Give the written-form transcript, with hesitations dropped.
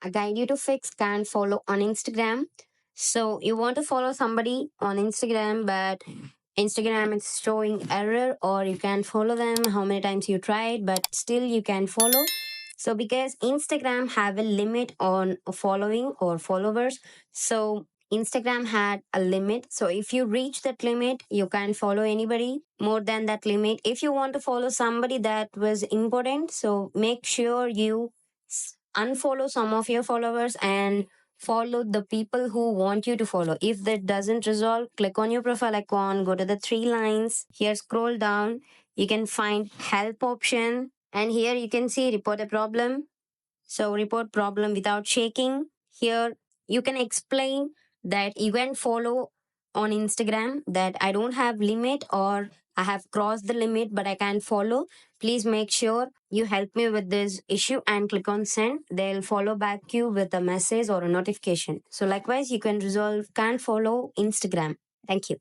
a guide you to fix can't follow on Instagram. So you want to follow somebody on Instagram, but Instagram is showing error, or you can't follow them how many times you tried, but still you can follow. So because Instagram have a limit on following or followers, so Instagram had a limit. So if you reach that limit, you can't follow anybody more than that limit. If you want to follow somebody that was important, so make sure you unfollow some of your followers and follow the people who want you to follow. If that doesn't resolve, click on your profile icon, go to the three lines. Here, scroll down. You can find help option. And here you can see report a problem. So report problem without shaking. Here you can explain that you can follow on Instagram that I don't have limit, or I have crossed the limit but I can't follow. Please make sure you help me with this issue and click on send. They'll follow back you with a message or a notification. So likewise you can resolve can't follow Instagram. Thank you.